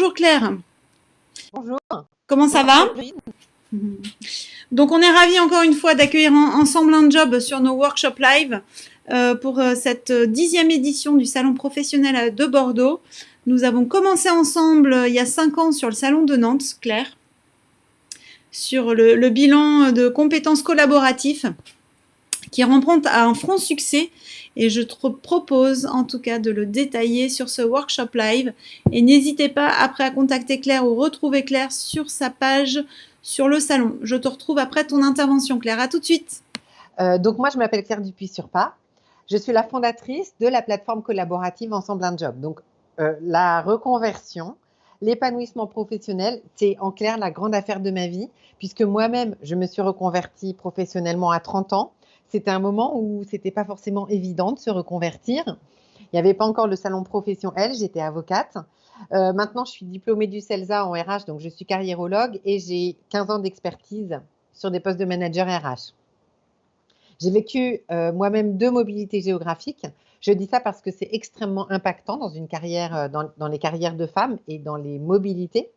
Bonjour Claire, Bonjour, comment ça bonjour va? Séverine. Donc on est ravis encore une fois d'accueillir ensemble un job sur nos workshops live pour cette 10e édition du Salon professionnel de Bordeaux. Nous avons commencé ensemble il y a 5 ans sur le Salon de Nantes, Claire, sur le bilan de compétences collaboratives qui remporte un franc succès et je te propose en tout cas de le détailler sur ce workshop live et n'hésitez pas après à contacter Claire ou retrouver Claire sur sa page sur le salon. Je te retrouve après ton intervention Claire, à tout de suite. Donc moi je m'appelle Claire Dupuis-Surpas, je suis la fondatrice de la plateforme collaborative Ensemble un Job. Donc la reconversion, l'épanouissement professionnel, c'est en clair la grande affaire de ma vie puisque moi-même je me suis reconvertie professionnellement à 30 ans. C'était un moment où c'était pas forcément évident de se reconvertir. Il n'y avait pas encore le salon Profession L, j'étais avocate. Maintenant, je suis diplômée du CELSA en RH, donc je suis carriérologue et j'ai 15 ans d'expertise sur des postes de manager RH. J'ai vécu moi-même 2 mobilités géographiques. Je dis ça parce que c'est extrêmement impactant dans une carrière, dans les carrières de femmes et dans les mobilités.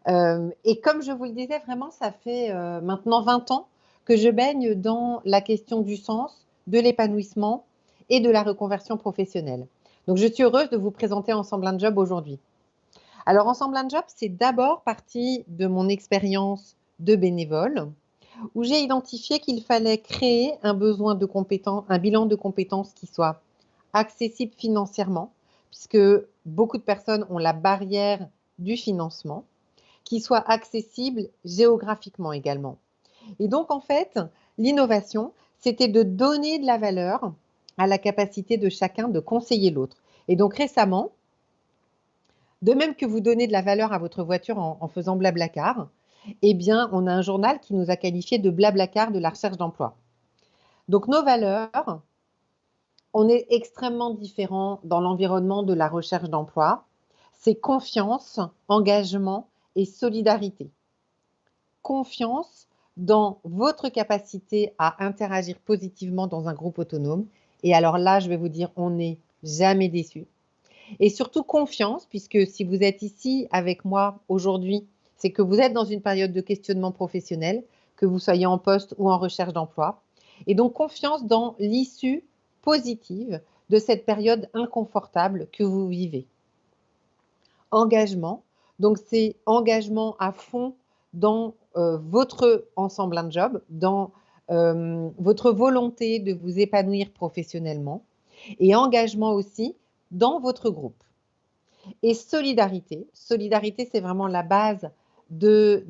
Et comme je vous le disais, vraiment, ça fait maintenant 20 ans que je baigne dans la question du sens, de l'épanouissement et de la reconversion professionnelle. Donc, je suis heureuse de vous présenter Ensemble un Job aujourd'hui. Alors, Ensemble un Job, c'est d'abord parti de mon expérience de bénévole, où j'ai identifié qu'il fallait créer un besoin de compétences, un bilan de compétences qui soit accessible financièrement, puisque beaucoup de personnes ont la barrière du financement, qui soit accessible géographiquement également. Et donc, en fait, l'innovation, c'était de donner de la valeur à la capacité de chacun de conseiller l'autre. Et donc, récemment, de même que vous donnez de la valeur à votre voiture en faisant Blablacar, eh bien, on a un journal qui nous a qualifié de Blablacar de la recherche d'emploi. Donc, nos valeurs, on est extrêmement différents dans l'environnement de la recherche d'emploi. C'est confiance, engagement et solidarité. Confiance dans votre capacité à interagir positivement dans un groupe autonome. Et alors là, je vais vous dire, on n'est jamais déçu. Et surtout confiance, puisque si vous êtes ici avec moi aujourd'hui, c'est que vous êtes dans une période de questionnement professionnel, que vous soyez en poste ou en recherche d'emploi. Et donc confiance dans l'issue positive de cette période inconfortable que vous vivez. Engagement, donc c'est engagement à fond dans votre ensemble un job, dans votre volonté de vous épanouir professionnellement et engagement aussi dans votre groupe. Et solidarité, solidarité c'est vraiment la base de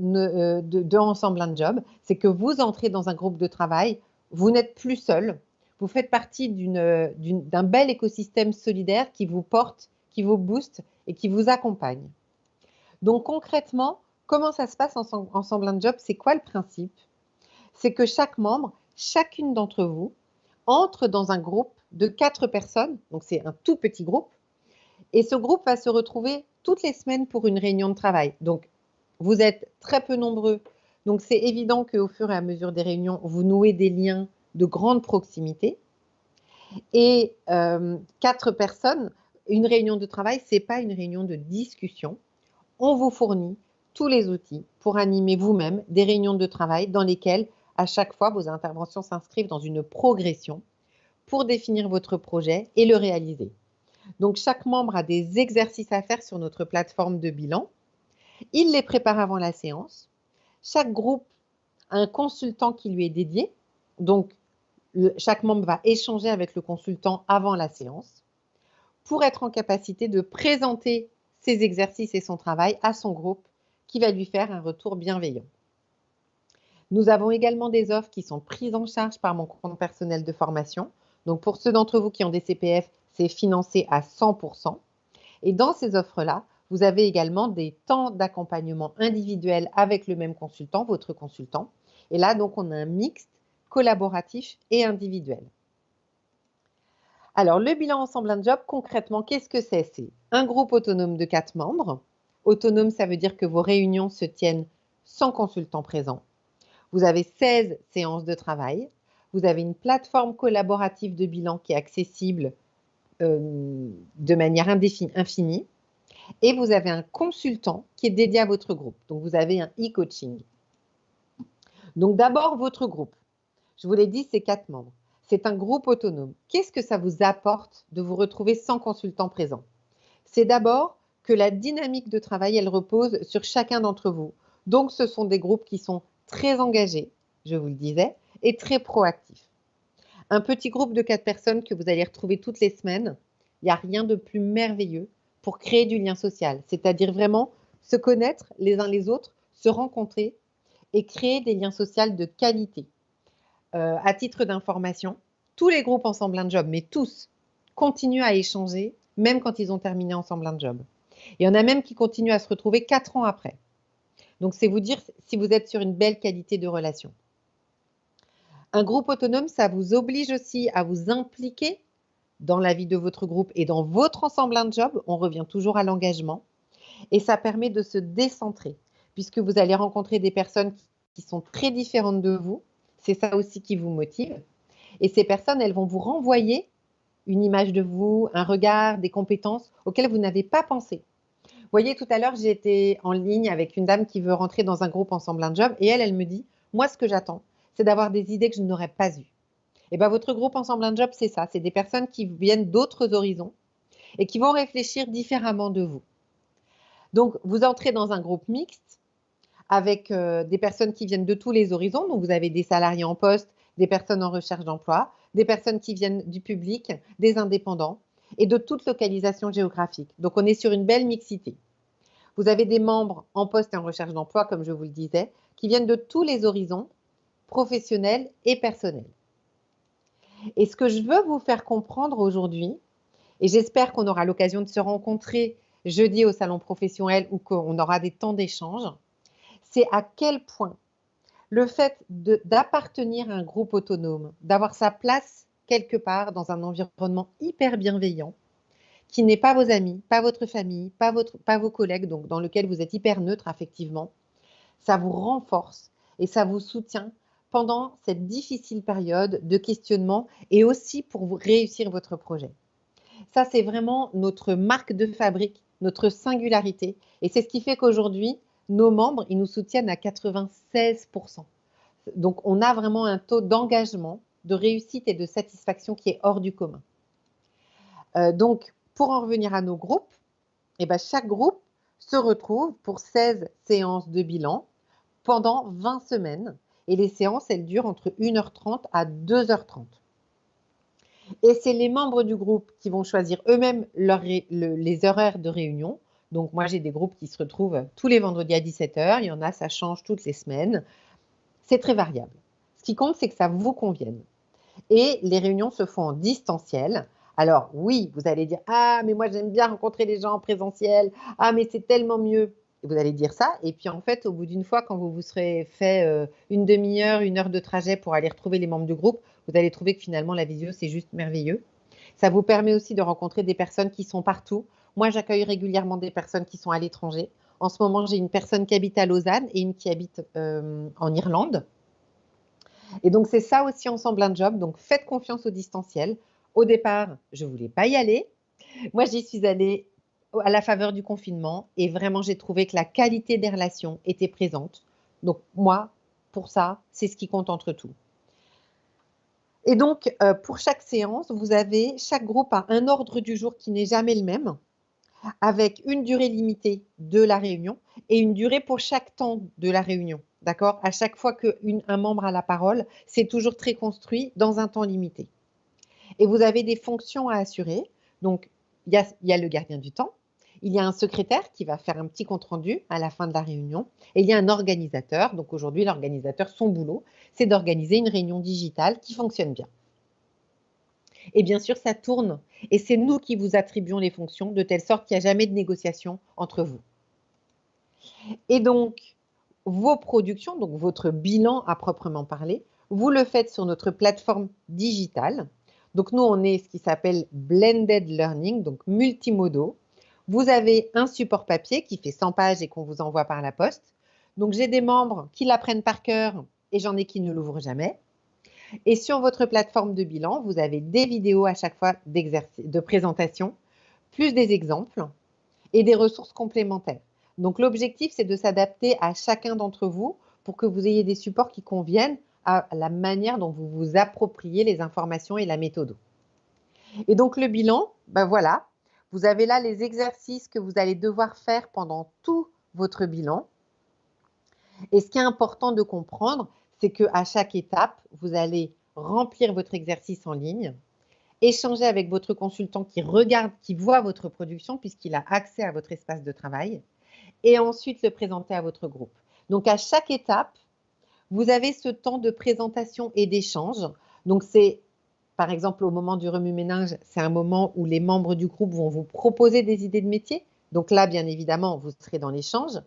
Ensemble un Job, c'est que vous entrez dans un groupe de travail, vous n'êtes plus seul, vous faites partie d'un bel écosystème solidaire qui vous porte, qui vous booste et qui vous accompagne. Donc concrètement, comment ça se passe Ensemble un Job? C'est quoi le principe? C'est que chaque membre, chacune d'entre vous, entre dans un groupe de 4 personnes, donc c'est un tout petit groupe, et ce groupe va se retrouver toutes les semaines pour une réunion de travail. Donc, vous êtes très peu nombreux. Donc, c'est évident qu'au fur et à mesure des réunions, vous nouez des liens de grande proximité. Et 4 personnes, une réunion de travail, ce n'est pas une réunion de discussion. On vous fournit tous les outils pour animer vous-même des réunions de travail dans lesquelles, à chaque fois, vos interventions s'inscrivent dans une progression pour définir votre projet et le réaliser. Donc, chaque membre a des exercices à faire sur notre plateforme de bilan. Il les prépare avant la séance. Chaque groupe a un consultant qui lui est dédié. Donc, chaque membre va échanger avec le consultant avant la séance pour être en capacité de présenter ses exercices et son travail à son groupe qui va lui faire un retour bienveillant. Nous avons également des offres qui sont prises en charge par mon compte personnel de formation. Donc, pour ceux d'entre vous qui ont des CPF, c'est financé à 100%. Et dans ces offres-là, vous avez également des temps d'accompagnement individuel avec le même consultant, votre consultant. Et là, donc, on a un mixte collaboratif et individuel. Alors, le bilan Ensemble un Job, concrètement, qu'est-ce que c'est? C'est un groupe autonome de 4 membres. Autonome, ça veut dire que vos réunions se tiennent sans consultant présent. Vous avez 16 séances de travail. Vous avez une plateforme collaborative de bilan qui est accessible de manière infinie. Et vous avez un consultant qui est dédié à votre groupe. Donc, vous avez un e-coaching. Donc, d'abord, votre groupe. Je vous l'ai dit, c'est 4 membres. C'est un groupe autonome. Qu'est-ce que ça vous apporte de vous retrouver sans consultant présent? C'est d'abord que la dynamique de travail, elle repose sur chacun d'entre vous. Donc, ce sont des groupes qui sont très engagés, je vous le disais, et très proactifs. Un petit groupe de 4 personnes que vous allez retrouver toutes les semaines, il n'y a rien de plus merveilleux pour créer du lien social, c'est-à-dire vraiment se connaître les uns les autres, se rencontrer et créer des liens sociaux de qualité. À titre d'information, tous les groupes Ensemble un job, mais tous, continuent à échanger, même quand ils ont terminé Ensemble un job. Il y en a même qui continuent à se retrouver 4 ans après. Donc, c'est vous dire si vous êtes sur une belle qualité de relation. Un groupe autonome, ça vous oblige aussi à vous impliquer dans la vie de votre groupe et dans votre ensemble un job. On revient toujours à l'engagement. Et ça permet de se décentrer, puisque vous allez rencontrer des personnes qui sont très différentes de vous. C'est ça aussi qui vous motive. Et ces personnes, elles vont vous renvoyer une image de vous, un regard, des compétences auxquelles vous n'avez pas pensé. Vous voyez, tout à l'heure, j'ai été en ligne avec une dame qui veut rentrer dans un groupe Ensemble un job et elle me dit, moi, ce que j'attends, c'est d'avoir des idées que je n'aurais pas eues. Et bien, votre groupe Ensemble un job, c'est ça. C'est des personnes qui viennent d'autres horizons et qui vont réfléchir différemment de vous. Donc, vous entrez dans un groupe mixte avec des personnes qui viennent de tous les horizons. Donc, vous avez des salariés en poste, des personnes en recherche d'emploi, des personnes qui viennent du public, des indépendants et de toute localisation géographique. Donc, on est sur une belle mixité. Vous avez des membres en poste et en recherche d'emploi, comme je vous le disais, qui viennent de tous les horizons, professionnels et personnels. Et ce que je veux vous faire comprendre aujourd'hui, et j'espère qu'on aura l'occasion de se rencontrer jeudi au salon professionnel ou qu'on aura des temps d'échange, c'est à quel point le fait d'appartenir à un groupe autonome, d'avoir sa place quelque part dans un environnement hyper bienveillant, qui n'est pas vos amis, pas votre famille, pas vos collègues, donc dans lequel vous êtes hyper neutre affectivement, ça vous renforce et ça vous soutient pendant cette difficile période de questionnement et aussi pour vous réussir votre projet. Ça, c'est vraiment notre marque de fabrique, notre singularité. Et c'est ce qui fait qu'aujourd'hui, nos membres, ils nous soutiennent à 96%. Donc, on a vraiment un taux d'engagement, de réussite et de satisfaction qui est hors du commun. Donc, pour en revenir à nos groupes, eh ben, chaque groupe se retrouve pour 16 séances de bilan pendant 20 semaines. Et les séances, elles durent entre 1h30 à 2h30. Et c'est les membres du groupe qui vont choisir eux-mêmes les horaires de réunion. Donc, moi, j'ai des groupes qui se retrouvent tous les vendredis à 17h. Il y en a, ça change toutes les semaines. C'est très variable. Ce qui compte, c'est que ça vous convienne. Et les réunions se font en distanciel. Alors, oui, vous allez dire « Ah, mais moi, j'aime bien rencontrer les gens en présentiel. Ah, mais c'est tellement mieux. » Vous allez dire ça. Et puis, en fait, au bout d'une fois, quand vous vous serez fait une demi-heure, 1 heure de trajet pour aller retrouver les membres du groupe, vous allez trouver que finalement, la visio, c'est juste merveilleux. Ça vous permet aussi de rencontrer des personnes qui sont partout. Moi, j'accueille régulièrement des personnes qui sont à l'étranger. En ce moment, j'ai une personne qui habite à Lausanne et une qui habite en Irlande. Et donc, c'est ça aussi Ensemble un job. Donc, faites confiance au distanciel. Au départ, je ne voulais pas y aller. Moi, j'y suis allée à la faveur du confinement et vraiment, j'ai trouvé que la qualité des relations était présente. Donc, moi, pour ça, c'est ce qui compte entre tout. Et donc, pour chaque séance, chaque groupe a un ordre du jour qui n'est jamais le même, avec une durée limitée de la réunion et une durée pour chaque temps de la réunion. D'accord? À chaque fois qu'un membre a la parole, c'est toujours très construit dans un temps limité. Et vous avez des fonctions à assurer. Donc, il y a le gardien du temps, il y a un secrétaire qui va faire un petit compte-rendu à la fin de la réunion, et il y a un organisateur. Donc, aujourd'hui, l'organisateur, son boulot, c'est d'organiser une réunion digitale qui fonctionne bien. Et bien sûr, ça tourne. Et c'est nous qui vous attribuons les fonctions, de telle sorte qu'il n'y a jamais de négociation entre vous. Et donc, vos productions, donc votre bilan à proprement parler, vous le faites sur notre plateforme digitale. Donc, nous, on est ce qui s'appelle Blended Learning, donc multimodaux. Vous avez un support papier qui fait 100 pages et qu'on vous envoie par la poste. Donc, j'ai des membres qui l'apprennent par cœur et j'en ai qui ne l'ouvrent jamais. Et sur votre plateforme de bilan, vous avez des vidéos à chaque fois de présentation, plus des exemples. et des ressources complémentaires. Donc, l'objectif, c'est de s'adapter à chacun d'entre vous pour que vous ayez des supports qui conviennent à la manière dont vous vous appropriez les informations et la méthode. Et donc, le bilan, ben voilà, vous avez là les exercices que vous allez devoir faire pendant tout votre bilan. Et ce qui est important de comprendre, c'est qu'à chaque étape, vous allez remplir votre exercice en ligne, échanger avec votre consultant qui regarde, qui voit votre production puisqu'il a accès à votre espace de travail, et ensuite le présenter à votre groupe. Donc, à chaque étape, vous avez ce temps de présentation et d'échange. Donc, c'est, par exemple, au moment du remue-ménage, c'est un moment où les membres du groupe vont vous proposer des idées de métier. Donc là, bien évidemment, vous serez dans l'échange.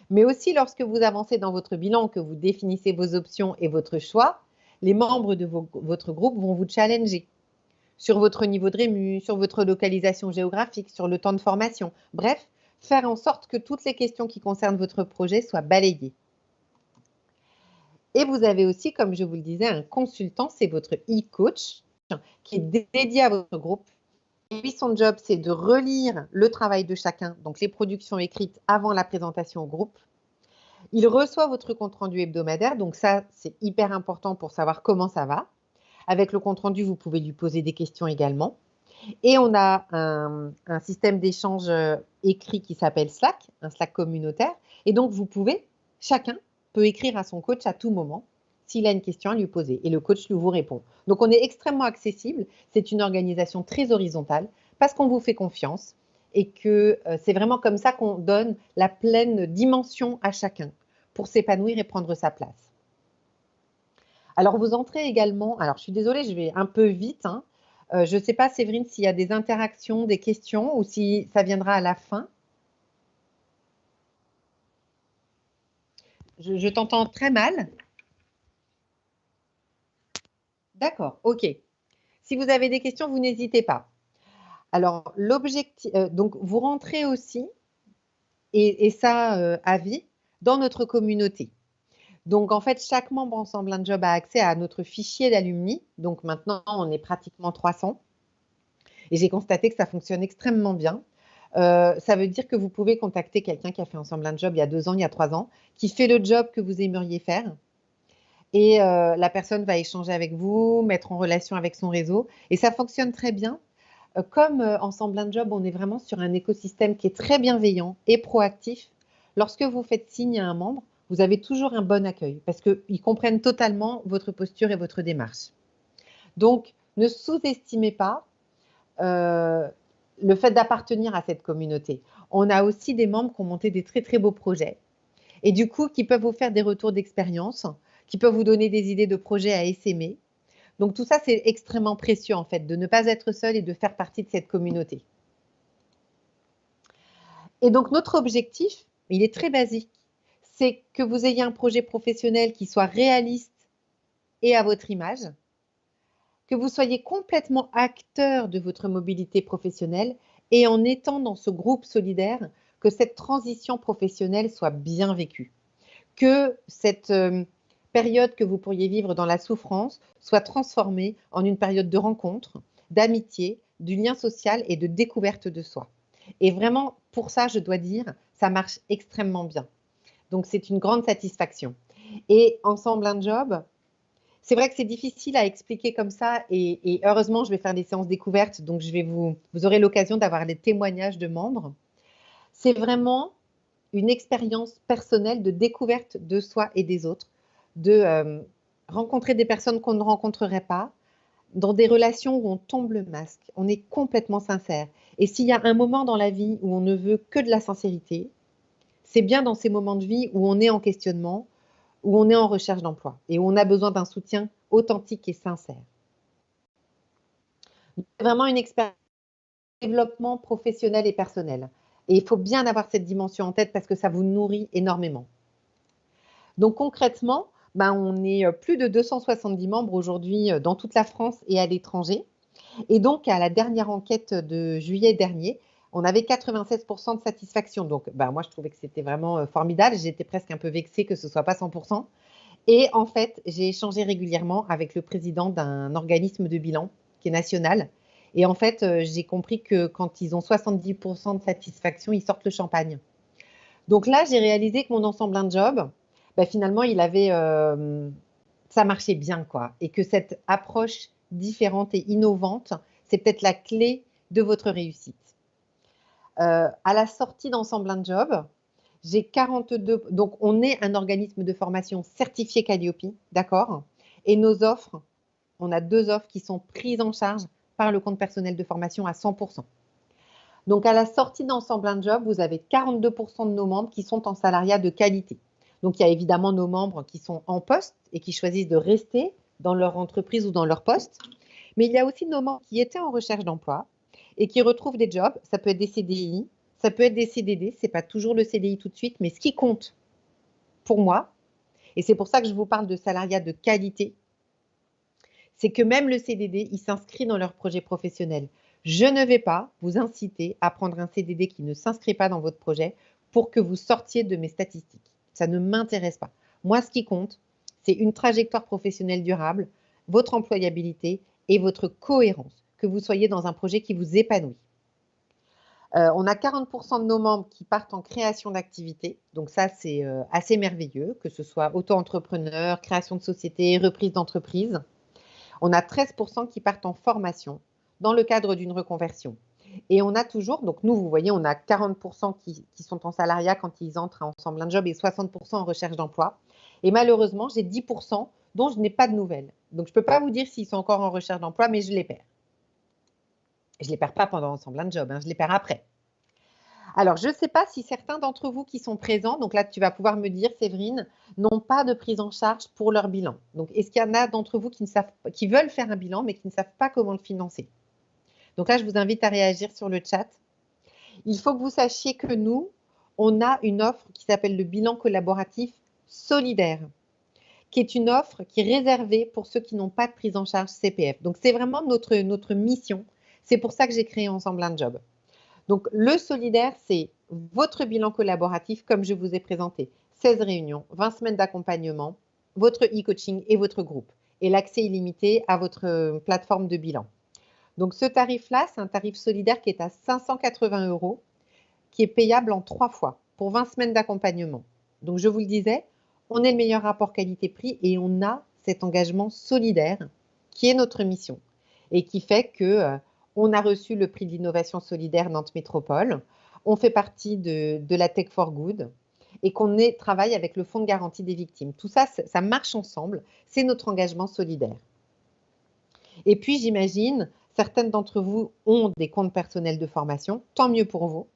Mais aussi, lorsque vous avancez dans votre bilan, que vous définissez vos options et votre choix, les membres de votre groupe vont vous challenger sur votre niveau de rému, sur votre localisation géographique, sur le temps de formation. Bref, faire en sorte que toutes les questions qui concernent votre projet soient balayées. Et vous avez aussi, comme je vous le disais, un consultant, c'est votre e-coach qui est dédié à votre groupe. Et lui, son job, c'est de relire le travail de chacun, donc les productions écrites avant la présentation au groupe. Il reçoit votre compte-rendu hebdomadaire, donc ça, c'est hyper important pour savoir comment ça va. Avec le compte-rendu, vous pouvez lui poser des questions également. Et on a un système d'échange écrit qui s'appelle Slack, un Slack communautaire. Et donc, chacun peut écrire à son coach à tout moment s'il a une question à lui poser. Et le coach lui vous répond. Donc, on est extrêmement accessible. C'est une organisation très horizontale parce qu'on vous fait confiance et que c'est vraiment comme ça qu'on donne la pleine dimension à chacun pour s'épanouir et prendre sa place. Alors, vous entrez également, alors je suis désolée, je vais un peu vite, hein. Je ne sais pas, Séverine, s'il y a des interactions, des questions ou si ça viendra à la fin. Je t'entends très mal. D'accord, ok. Si vous avez des questions, vous n'hésitez pas. Alors, l'objectif, donc vous rentrez aussi, et ça à vie, dans notre communauté. Donc, en fait, chaque membre Ensemble un Job a accès à notre fichier d'alumni. Donc, maintenant, on est pratiquement 300. Et j'ai constaté que ça fonctionne extrêmement bien. Ça veut dire que vous pouvez contacter quelqu'un qui a fait Ensemble un Job il y a 2 ans, il y a 3 ans, qui fait le job que vous aimeriez faire. Et la personne va échanger avec vous, mettre en relation avec son réseau. Et ça fonctionne très bien. Comme Ensemble un Job, on est vraiment sur un écosystème qui est très bienveillant et proactif. Lorsque vous faites signe à un membre, vous avez toujours un bon accueil parce qu'ils comprennent totalement votre posture et votre démarche. Donc, ne sous-estimez pas le fait d'appartenir à cette communauté. On a aussi des membres qui ont monté des très très beaux projets et du coup qui peuvent vous faire des retours d'expérience, qui peuvent vous donner des idées de projets à essaimer. Donc tout ça, c'est extrêmement précieux en fait, de ne pas être seul et de faire partie de cette communauté. Et donc notre objectif, il est très basique, c'est que vous ayez un projet professionnel qui soit réaliste et à votre image, que vous soyez complètement acteur de votre mobilité professionnelle et en étant dans ce groupe solidaire, que cette transition professionnelle soit bien vécue, que cette période que vous pourriez vivre dans la souffrance soit transformée en une période de rencontre, d'amitié, du lien social et de découverte de soi. Et vraiment, pour ça, je dois dire, ça marche extrêmement bien. Donc, c'est une grande satisfaction. Et Ensemble un Job, c'est vrai que c'est difficile à expliquer comme ça et heureusement, je vais faire des séances découvertes, donc vous aurez l'occasion d'avoir les témoignages de membres. C'est vraiment une expérience personnelle de découverte de soi et des autres, de rencontrer des personnes qu'on ne rencontrerait pas, dans des relations où on tombe le masque, on est complètement sincère. Et s'il y a un moment dans la vie où on ne veut que de la sincérité, c'est bien dans ces moments de vie où on est en questionnement, où on est en recherche d'emploi et où on a besoin d'un soutien authentique et sincère. C'est vraiment une expérience de développement professionnel et personnel. Et il faut bien avoir cette dimension en tête parce que ça vous nourrit énormément. Donc concrètement, on est plus de 270 membres aujourd'hui dans toute la France et à l'étranger. Et donc, à la dernière enquête de juillet dernier, on avait 96% de satisfaction. Donc, moi, je trouvais que c'était vraiment formidable. J'étais presque un peu vexée que ce ne soit pas 100%. Et en fait, j'ai échangé régulièrement avec le président d'un organisme de bilan qui est national. Et en fait, j'ai compris que quand ils ont 70% de satisfaction, ils sortent le champagne. Donc là, j'ai réalisé que mon ensemble un job, bah, finalement, ça marchait bien, quoi. Et que cette approche différente et innovante, c'est peut-être la clé de votre réussite. À la sortie d'ensemble un job, j'ai 42. Donc, on est un organisme de formation certifié Calliope, d'accord? Et nos offres, on a 2 offres qui sont prises en charge par le compte personnel de formation à 100%. Donc, à la sortie d'ensemble un job, vous avez 42% de nos membres qui sont en salariat de qualité. Donc, il y a évidemment nos membres qui sont en poste et qui choisissent de rester dans leur entreprise ou dans leur poste. Mais il y a aussi nos membres qui étaient en recherche d'emploi et qui retrouvent des jobs. Ça peut être des CDI, ça peut être des CDD. Ce n'est pas toujours le CDI tout de suite, mais ce qui compte pour moi, et c'est pour ça que je vous parle de salariat de qualité, c'est que même le CDD, il s'inscrit dans leur projet professionnel. Je ne vais pas vous inciter à prendre un CDD qui ne s'inscrit pas dans votre projet pour que vous sortiez de mes statistiques. Ça ne m'intéresse pas. Moi, ce qui compte, c'est une trajectoire professionnelle durable, votre employabilité et votre cohérence, que vous soyez dans un projet qui vous épanouit. On a 40% de nos membres qui partent en création d'activité. Donc ça, c'est assez merveilleux, que ce soit auto-entrepreneur, création de société, reprise d'entreprise. On a 13% qui partent en formation dans le cadre d'une reconversion. Et on a toujours, donc nous, vous voyez, on a 40% qui sont en salariat quand ils entrent ensemble un job et 60% en recherche d'emploi. Et malheureusement, j'ai 10% dont je n'ai pas de nouvelles. Donc, je ne peux pas vous dire s'ils sont encore en recherche d'emploi, mais je les perds. Je ne les perds pas pendant ensemble un job, je les perds après. Alors, je ne sais pas si certains d'entre vous qui sont présents, donc là, tu vas pouvoir me dire, Séverine, n'ont pas de prise en charge pour leur bilan. Donc, est-ce qu'il y en a d'entre vous qui veulent faire un bilan, mais qui ne savent pas comment le financer? Donc là, je vous invite à réagir sur le chat. Il faut que vous sachiez que nous, on a une offre qui s'appelle le bilan collaboratif solidaire, qui est une offre qui est réservée pour ceux qui n'ont pas de prise en charge CPF. Donc, c'est vraiment notre mission. C'est pour ça que j'ai créé Ensemble un job. Donc, le solidaire, c'est votre bilan collaboratif, comme je vous ai présenté. 16 réunions, 20 semaines d'accompagnement, votre e-coaching et votre groupe. Et l'accès illimité à votre plateforme de bilan. Donc, ce tarif-là, c'est un tarif solidaire qui est à 580 €, qui est payable en 3 fois pour 20 semaines d'accompagnement. Donc, je vous le disais, on est le meilleur rapport qualité-prix et on a cet engagement solidaire qui est notre mission et qui fait que on a reçu le prix de l'innovation solidaire Nantes Métropole, on fait partie de la Tech for Good et qu'on travaille avec le Fonds de garantie des victimes. Tout ça, ça marche ensemble, c'est notre engagement solidaire. Et puis, j'imagine, certaines d'entre vous ont des comptes personnels de formation, tant mieux pour vous.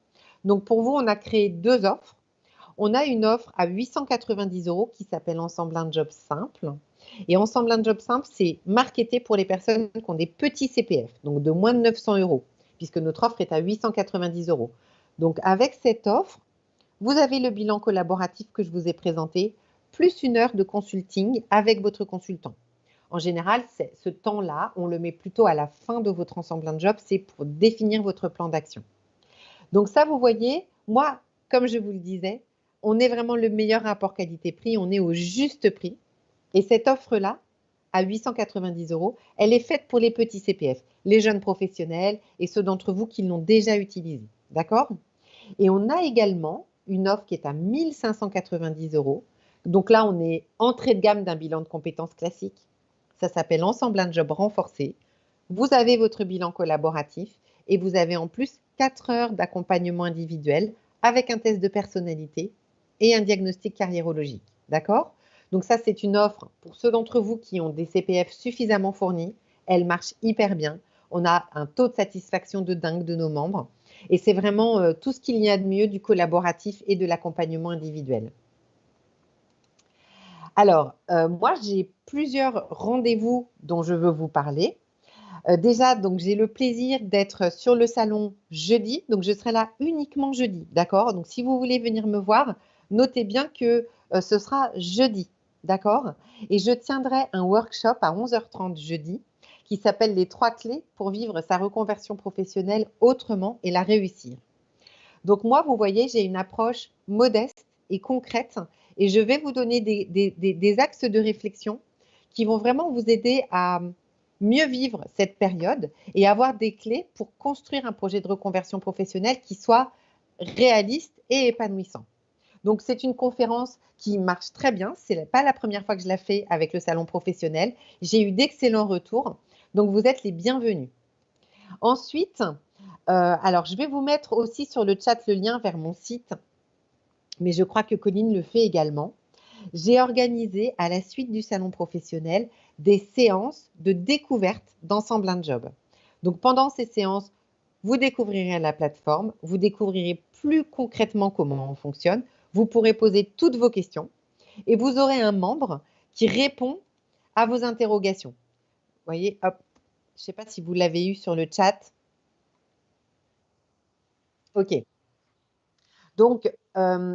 Donc, pour vous, on a créé 2 offres. On a une offre à 890 € qui s'appelle Ensemble un job simple. Et Ensemble un job simple, c'est marketé pour les personnes qui ont des petits CPF, donc de moins de 900 €, puisque notre offre est à 890 €. Donc, avec cette offre, vous avez le bilan collaboratif que je vous ai présenté, plus 1 heure de consulting avec votre consultant. En général, ce temps-là, on le met plutôt à la fin de votre ensemble un job, c'est pour définir votre plan d'action. Donc ça, vous voyez, moi, comme je vous le disais, on est vraiment le meilleur rapport qualité-prix, on est au juste prix. Et cette offre-là, à 890 €, elle est faite pour les petits CPF, les jeunes professionnels et ceux d'entre vous qui l'ont déjà utilisé. D'accord? Et on a également une offre qui est à 1 590 €. Donc là, on est entrée de gamme d'un bilan de compétences classique. Ça s'appelle Ensemble un job renforcé. Vous avez votre bilan collaboratif et vous avez en plus 4 heures d'accompagnement individuel avec un test de personnalité et un diagnostic carriérologique. D'accord? Donc ça, c'est une offre pour ceux d'entre vous qui ont des CPF suffisamment fournis. Elle marche hyper bien. On a un taux de satisfaction de dingue de nos membres. Et c'est vraiment tout ce qu'il y a de mieux du collaboratif et de l'accompagnement individuel. Alors, moi, j'ai plusieurs rendez-vous dont je veux vous parler. Déjà, donc, j'ai le plaisir d'être sur le salon jeudi. Donc, je serai là uniquement jeudi, d'accord? Donc, si vous voulez venir me voir, notez bien que ce sera jeudi, d'accord? Et je tiendrai un workshop à 11h30 jeudi qui s'appelle « Les 3 clés pour vivre sa reconversion professionnelle autrement et la réussir ». Donc, moi, vous voyez, j'ai une approche modeste et concrète et je vais vous donner des axes de réflexion qui vont vraiment vous aider à mieux vivre cette période et avoir des clés pour construire un projet de reconversion professionnelle qui soit réaliste et épanouissant. Donc, c'est une conférence qui marche très bien. Ce n'est pas la première fois que je la fais avec le salon professionnel. J'ai eu d'excellents retours. Donc, vous êtes les bienvenus. Ensuite, alors je vais vous mettre aussi sur le chat le lien vers mon site, mais je crois que Colline le fait également. J'ai organisé à la suite du salon professionnel des séances de découverte d'Ensemble un Job. Donc, pendant ces séances, vous découvrirez la plateforme, vous découvrirez plus concrètement comment on fonctionne, vous pourrez poser toutes vos questions et vous aurez un membre qui répond à vos interrogations. Vous voyez, hop, je ne sais pas si vous l'avez eu sur le chat. OK. Donc,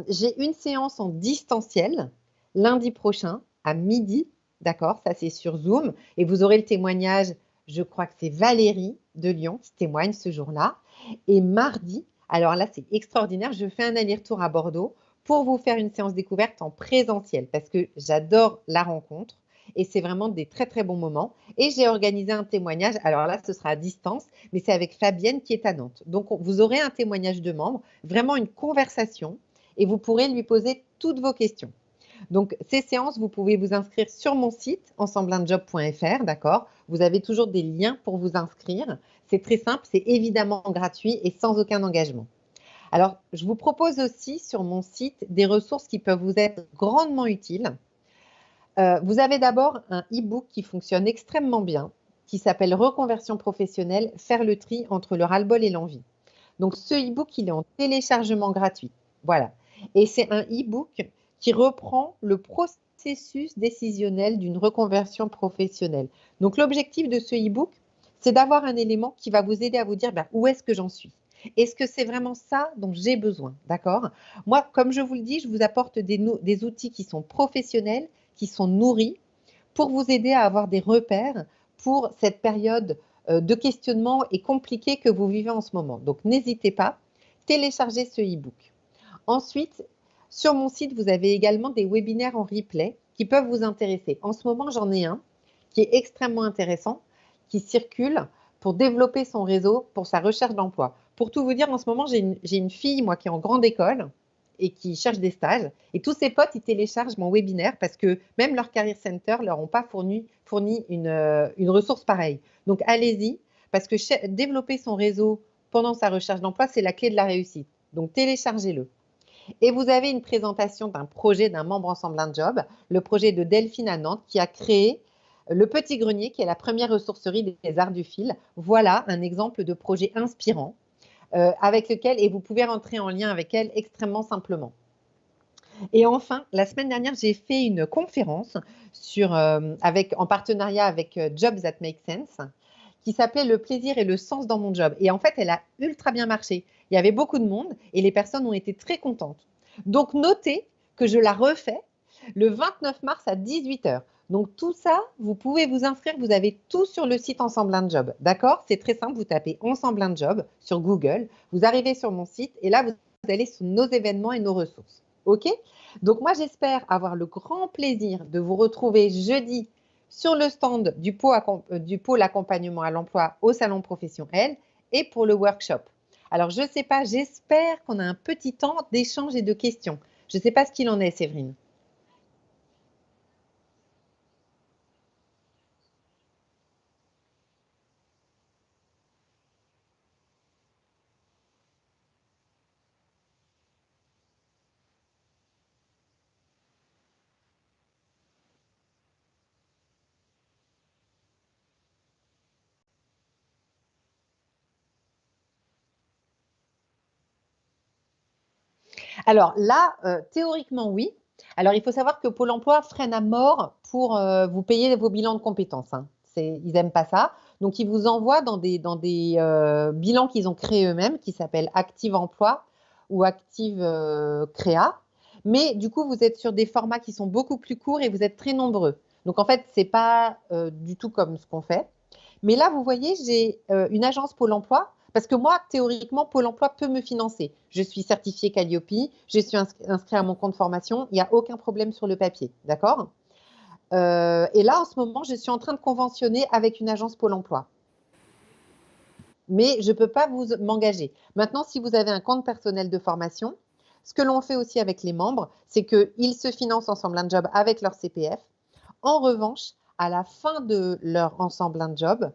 j'ai une séance en distanciel lundi prochain à midi, d'accord? Ça, c'est sur Zoom. Et vous aurez le témoignage, je crois que c'est Valérie de Lyon qui témoigne ce jour-là. Et mardi, alors là, c'est extraordinaire, je fais un aller-retour à Bordeaux pour vous faire une séance découverte en présentiel parce que j'adore la rencontre et c'est vraiment des très, très bons moments. Et j'ai organisé un témoignage, alors là, ce sera à distance, mais c'est avec Fabienne qui est à Nantes. Donc, vous aurez un témoignage de membre, vraiment une conversation et vous pourrez lui poser toutes vos questions. Donc, ces séances, vous pouvez vous inscrire sur mon site, ensembleunjob.fr, d'accord? Vous avez toujours des liens pour vous inscrire. C'est très simple, c'est évidemment gratuit et sans aucun engagement. Alors, je vous propose aussi sur mon site des ressources qui peuvent vous être grandement utiles. Vous avez d'abord un e-book qui fonctionne extrêmement bien, qui s'appelle Reconversion professionnelle, faire le tri entre le ras-le-bol et l'envie. Donc, ce e-book, il est en téléchargement gratuit. Voilà. Et c'est un e-book qui reprend le processus décisionnel d'une reconversion professionnelle. Donc, l'objectif de ce e-book, c'est d'avoir un élément qui va vous aider à vous dire où est-ce que j'en suis. Est-ce que c'est vraiment ça dont j'ai besoin, d'accord? Moi, comme je vous le dis, je vous apporte des outils qui sont professionnels, qui sont nourris, pour vous aider à avoir des repères pour cette période de questionnement et compliquée que vous vivez en ce moment. Donc, n'hésitez pas, téléchargez ce e-book. Ensuite, sur mon site, vous avez également des webinaires en replay qui peuvent vous intéresser. En ce moment, j'en ai un qui est extrêmement intéressant, qui circule pour développer son réseau pour sa recherche d'emploi. Pour tout vous dire, en ce moment, j'ai une fille, moi, qui est en grande école et qui cherche des stages. Et tous ses potes, ils téléchargent mon webinaire parce que même leur Career Center ne leur ont pas fourni une ressource pareille. Donc, allez-y, parce que développer son réseau pendant sa recherche d'emploi, c'est la clé de la réussite. Donc, téléchargez-le. Et vous avez une présentation d'un projet d'un membre Ensemble un Job, le projet de Delphine à Nantes, qui a créé le Petit Grenier, qui est la première ressourcerie des arts du fil. Voilà un exemple de projet inspirant avec lequel, et vous pouvez rentrer en lien avec elle extrêmement simplement. Et enfin, la semaine dernière, j'ai fait une conférence en partenariat avec Jobs That Make Sense, qui s'appelait Le plaisir et le sens dans mon job. Et en fait, elle a ultra bien marché. Il y avait beaucoup de monde et les personnes ont été très contentes. Donc, notez que je la refais le 29 mars à 18h. Donc, tout ça, vous pouvez vous inscrire. Vous avez tout sur le site Ensemble un Job. D'accord? C'est très simple. Vous tapez Ensemble un Job sur Google. Vous arrivez sur mon site et là, vous allez sur nos événements et nos ressources. OK? Donc, moi, j'espère avoir le grand plaisir de vous retrouver jeudi sur le stand du pôle accompagnement à l'emploi au Salon Profession L et pour le workshop. Alors, je ne sais pas, j'espère qu'on a un petit temps d'échange et de questions. Je ne sais pas ce qu'il en est, Séverine. Alors là, théoriquement, oui. Alors, il faut savoir que Pôle emploi freine à mort pour vous payer vos bilans de compétences. Hein. Ils n'aiment pas ça. Donc, ils vous envoient dans des bilans qu'ils ont créés eux-mêmes, qui s'appellent Active Emploi ou Active Créa. Mais du coup, vous êtes sur des formats qui sont beaucoup plus courts et vous êtes très nombreux. Donc, en fait, ce n'est pas du tout comme ce qu'on fait. Mais là, vous voyez, j'ai une agence Pôle emploi parce que moi, théoriquement, Pôle emploi peut me financer. Je suis certifiée Calliope, je suis inscrite à mon compte formation, il n'y a aucun problème sur le papier, d'accord? Et là, en ce moment, je suis en train de conventionner avec une agence Pôle emploi. Mais je ne peux pas m'engager. Maintenant, si vous avez un compte personnel de formation, ce que l'on fait aussi avec les membres, c'est qu'ils se financent Ensemble un job avec leur CPF. En revanche, à la fin de leur Ensemble un job,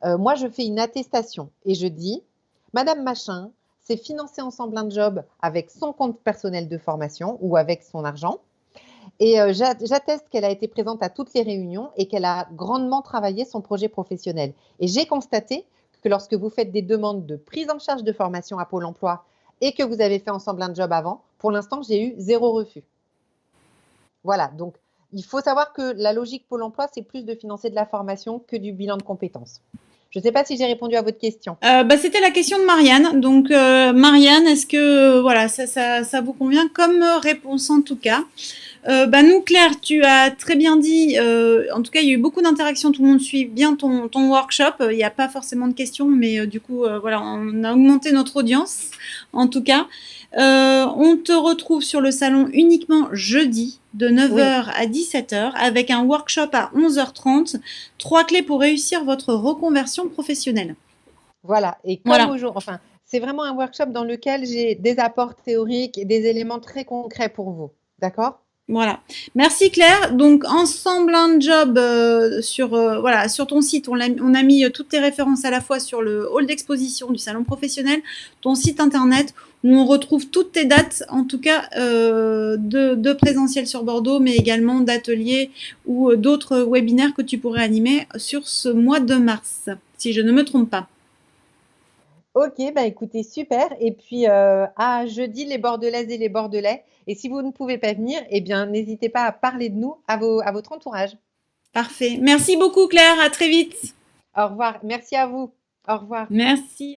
moi, je fais une attestation et je dis, Madame Machin s'est financée Ensemble un job avec son compte personnel de formation ou avec son argent. Et j'atteste qu'elle a été présente à toutes les réunions et qu'elle a grandement travaillé son projet professionnel. Et j'ai constaté que lorsque vous faites des demandes de prise en charge de formation à Pôle emploi et que vous avez fait Ensemble un job avant, pour l'instant, j'ai eu 0 refus. Voilà, donc il faut savoir que la logique Pôle emploi, c'est plus de financer de la formation que du bilan de compétences. Je ne sais pas si j'ai répondu à votre question. C'était la question de Marianne. Donc, Marianne, est-ce que voilà, ça vous convient comme réponse en tout cas? Nous, Claire, tu as très bien dit. En tout cas, il y a eu beaucoup d'interactions. Tout le monde suit bien ton workshop. Il n'y a pas forcément de questions, mais du coup, voilà, on a augmenté notre audience. En tout cas, on te retrouve sur le salon uniquement jeudi de 9h à 17h avec un workshop à 11h30. 3 clés pour réussir votre reconversion professionnelle. Voilà, et comme Voilà. aujourd'hui, enfin, c'est vraiment un workshop dans lequel j'ai des apports théoriques et des éléments très concrets pour vous. D'accord? Voilà. Merci Claire. Donc Ensemble un job voilà, sur ton site, on a mis toutes tes références à la fois sur le hall d'exposition du salon professionnel, ton site internet où on retrouve toutes tes dates, en tout cas de présentiel sur Bordeaux, mais également d'ateliers ou d'autres webinaires que tu pourrais animer sur ce mois de mars, si je ne me trompe pas. Ok, bah écoutez, super. Et puis à jeudi, les Bordelaises et les Bordelais. Et si vous ne pouvez pas venir, eh bien, n'hésitez pas à parler de nous à votre entourage. Parfait. Merci beaucoup Claire, à très vite. Au revoir. Merci à vous. Au revoir. Merci.